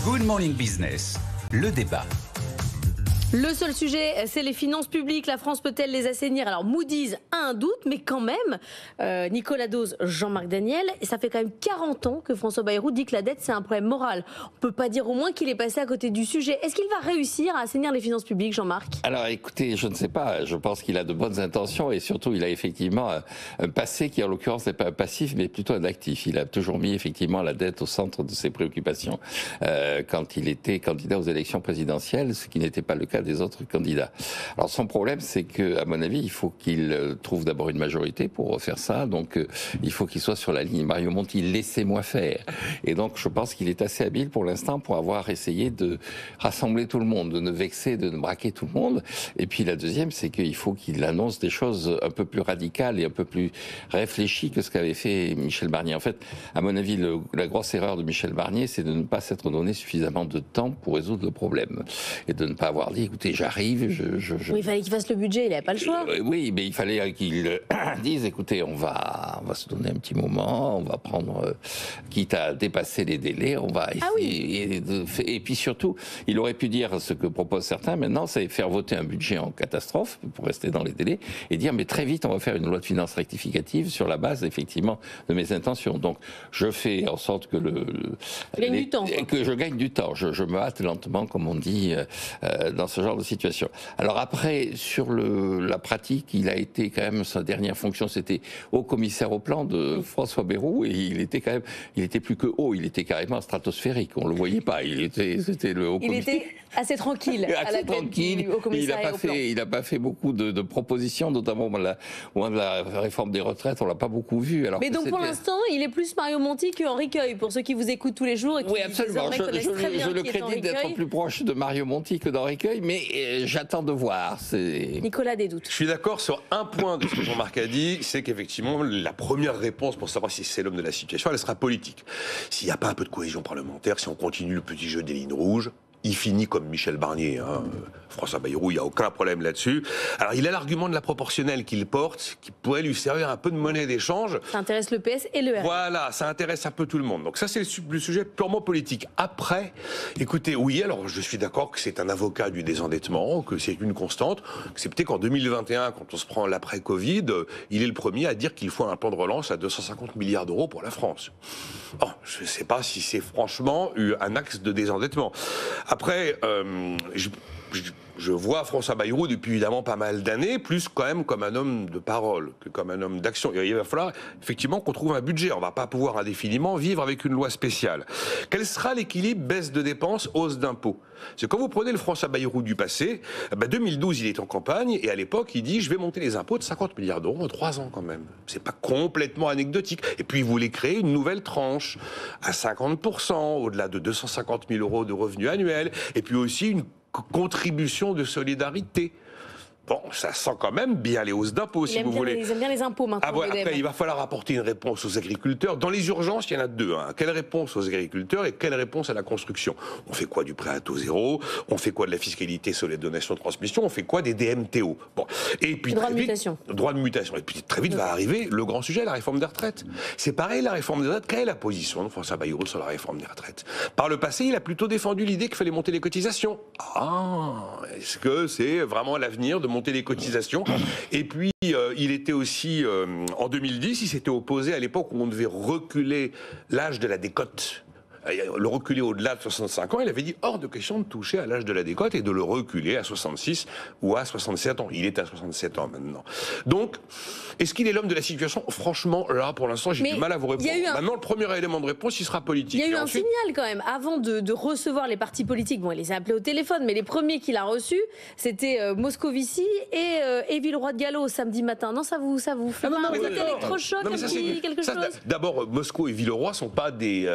Good Morning Business, le débat. Le seul sujet, c'est les finances publiques. La France peut-elle les assainir? Alors Moody's a un doute, mais quand même, Nicolas Dose, Jean-Marc Daniel, et ça fait quand même 40 ans que François Bayrou dit que la dette, c'est un problème moral. On ne peut pas dire au moins qu'il est passé à côté du sujet. Est-ce qu'il va réussir à assainir les finances publiques, Jean-Marc? Alors écoutez, je ne sais pas. Je pense qu'il a de bonnes intentions et surtout, il a effectivement un passé qui, en l'occurrence, n'est pas un passif, mais plutôt un actif. Il a toujours mis effectivement la dette au centre de ses préoccupations quand il était candidat aux élections présidentielles, ce qui n'était pas le cas des autres candidats. Alors son problème, c'est que, à mon avis, il faut qu'il trouve d'abord une majorité pour faire ça. Donc il faut qu'il soit sur la ligne Mario Monti, laissez-moi faire. Et donc je pense qu'il est assez habile pour l'instant pour avoir essayé de rassembler tout le monde, de ne vexer, de ne braquer tout le monde. Et puis la deuxième, c'est qu'il faut qu'il annonce des choses un peu plus radicales et un peu plus réfléchies que ce qu'avait fait Michel Barnier. En fait, à mon avis, la grosse erreur de Michel Barnier, c'est de ne pas s'être donné suffisamment de temps pour résoudre le problème et de ne pas avoir dit écoutez, j'arrive, Oui, il fallait qu'il fasse le budget, il n'avait pas le choix. Oui, mais il fallait qu'il dise, écoutez, on va se donner un petit moment, on va prendre, quitte à dépasser les délais, on va essayer. Et puis surtout, il aurait pu dire ce que proposent certains maintenant, c'est faire voter un budget en catastrophe, pour rester dans les délais, et dire, mais très vite, on va faire une loi de finances rectificative sur la base, effectivement, de mes intentions. Donc, je fais en sorte que que je gagne du temps. Je me hâte lentement, comme on dit, dans ce genre de situation. Alors après, sur la pratique, il a été quand même, sa dernière fonction, c'était haut commissaire au plan de François Bayrou, et il était plus que haut, il était carrément stratosphérique, on le voyait pas, c'était le haut commissaire. Il était assez tranquille à la tête du haut commissariat au plan. Il n'a pas fait beaucoup de propositions, notamment au moment de la réforme des retraites, on l'a pas beaucoup vu. Alors mais donc pour l'instant, il est plus Mario Monti que Henri Queuille, pour ceux qui vous écoutent tous les jours et qui absolument. Je le crédite d'être plus proche de Mario Monti que d'Henri Queuille, mais j'attends de voir. Nicolas des doutes. Je suis d'accord sur un point de ce que Jean-Marc a dit, c'est qu'effectivement, la première réponse pour savoir si c'est l'homme de la situation, elle sera politique. S'il n'y a pas un peu de cohésion parlementaire, si on continue le petit jeu des lignes rouges, il finit comme Michel Barnier, François Bayrou, il n'y a aucun problème là-dessus. Alors il a l'argument de la proportionnelle qu'il porte, qui pourrait lui servir un peu de monnaie d'échange. Ça intéresse le PS et le RN. Voilà, ça intéresse un peu tout le monde. Donc ça c'est le sujet purement politique. Après, écoutez, oui, alors je suis d'accord que c'est un avocat du désendettement, que c'est une constante, excepté qu'en 2021, quand on se prend l'après-Covid, il est le premier à dire qu'il faut un plan de relance à 250 milliards d'euros pour la France. Bon, je ne sais pas si c'est franchement un axe de désendettement. Après, je vois François Bayrou depuis évidemment pas mal d'années, plus quand même comme un homme de parole que comme un homme d'action. Il va falloir effectivement qu'on trouve un budget. On ne va pas pouvoir indéfiniment vivre avec une loi spéciale. Quel sera l'équilibre baisse de dépenses, hausse d'impôts? C'est quand vous prenez le François Bayrou du passé, 2012 il est en campagne et à l'époque il dit je vais monter les impôts de 50 milliards d'euros en 3 ans quand même. C'est pas complètement anecdotique. Et puis il voulait créer une nouvelle tranche à 50%, au-delà de 250 000 euros de revenus annuels, et puis aussi une contribution de solidarité. Bon, ça sent quand même bien les hausses d'impôts, si vous voulez. Ils aiment bien les impôts maintenant. Après, il va falloir apporter une réponse aux agriculteurs. Dans les urgences, il y en a deux. Quelle réponse aux agriculteurs et quelle réponse à la construction? On fait quoi du prêt à taux zéro? On fait quoi de la fiscalité sur les donations de transmission? On fait quoi des DMTO? Bon. Et puis, droit de mutation. Droit de mutation. Et puis très vite va arriver le grand sujet, la réforme des retraites. C'est pareil, la réforme des retraites. Quelle est la position de François Bayrou sur la réforme des retraites? Par le passé, il a plutôt défendu l'idée qu'il fallait monter les cotisations. Est-ce que c'est vraiment l'avenir de monter les cotisations? Et puis, il était aussi, en 2010, il s'était opposé à l'époque où on devait reculer l'âge de la décote. Le reculer au-delà de 65 ans, il avait dit hors de question de toucher à l'âge de la décote et de le reculer à 66 ou à 67 ans. Il est à 67 ans maintenant. Donc, est-ce qu'il est l'homme de la situation? Franchement, là, pour l'instant, j'ai du mal à vous répondre. Maintenant, le premier élément de réponse, il sera politique. Il y a eu un signal quand même. Avant de recevoir les partis politiques, bon, il les a appelés au téléphone, mais les premiers qu'il a reçus, c'était Moscovici et Villeroy de Galhau samedi matin. Non, ça vous fait un petit électrochoc, quelque chose? D'abord, Moscou et Villeroy sont pas des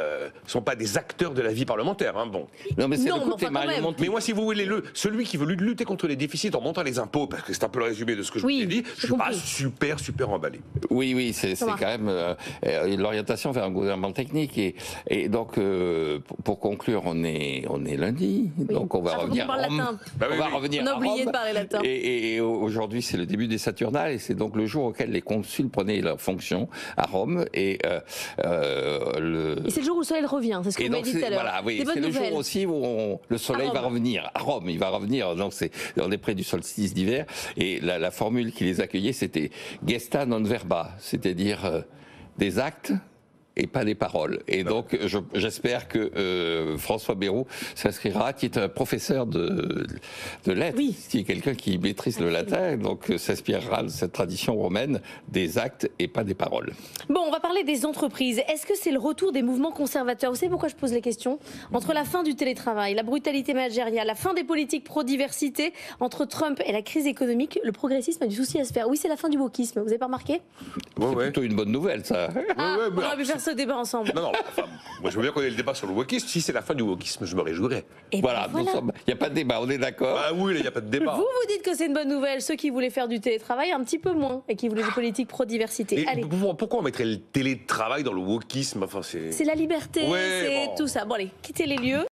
acteurs de la vie parlementaire. Bon. Non, mais c'est le côté Mario Monti. Mais moi, si vous voulez, celui qui veut lutter contre les déficits en montant les impôts, parce que c'est un peu le résumé de ce que je vous ai dit, je suis pas super emballé. Oui, c'est quand même l'orientation vers un gouvernement technique. Et donc, pour conclure, on est lundi, donc on va revenir à Rome. On a oublié de parler latin. Et aujourd'hui, c'est le début des Saturnales, et c'est donc le jour auquel les consuls prenaient leur fonction à Rome. Et c'est le jour où le soleil revient. C'est ce que Et vous m'avez donc, dit tout à l'heure. voilà, oui, Des bonnes c'est le nouvelles. jour aussi où le soleil À va Rome. revenir. À Rome, il va revenir. Donc, on est près du solstice d'hiver. Et la formule qui les accueillait, c'était gesta non verba, c'est-à-dire des actes et pas des paroles. Et donc, j'espère que François Bayrou s'inscrira, qui est un professeur de lettres, Oui. qui est quelqu'un qui maîtrise le latin, donc s'inspirera de cette tradition romaine des actes et pas des paroles. Bon, on va parler des entreprises. Est-ce que c'est le retour des mouvements conservateurs? Vous savez pourquoi je pose les questions? Entre la fin du télétravail, la brutalité managériale, la fin des politiques pro-diversité, entre Trump et la crise économique, le progressisme a du souci à se faire. Oui, c'est la fin du wokisme. Vous avez pas remarqué? C'est plutôt une bonne nouvelle, ça. Ah, ouais, on mais aurait pu faire ce débat ensemble. Non, enfin, moi je veux bien qu'on ait le débat sur le wokisme. Si c'est la fin du wokisme, je me réjouirais. Et Voilà, ben voilà. il n'y a pas de débat, on est d'accord. Ah oui, il n'y a pas de débat. Vous dites que c'est une bonne nouvelle. Ceux qui voulaient faire du télétravail, un petit peu moins. Et qui voulaient des politiques pro-diversité. Et Allez. pourquoi on mettrait le télétravail dans le wokisme? Enfin, C'est la liberté, Ouais, c'est bon. tout ça. Bon, allez, quittez les lieux.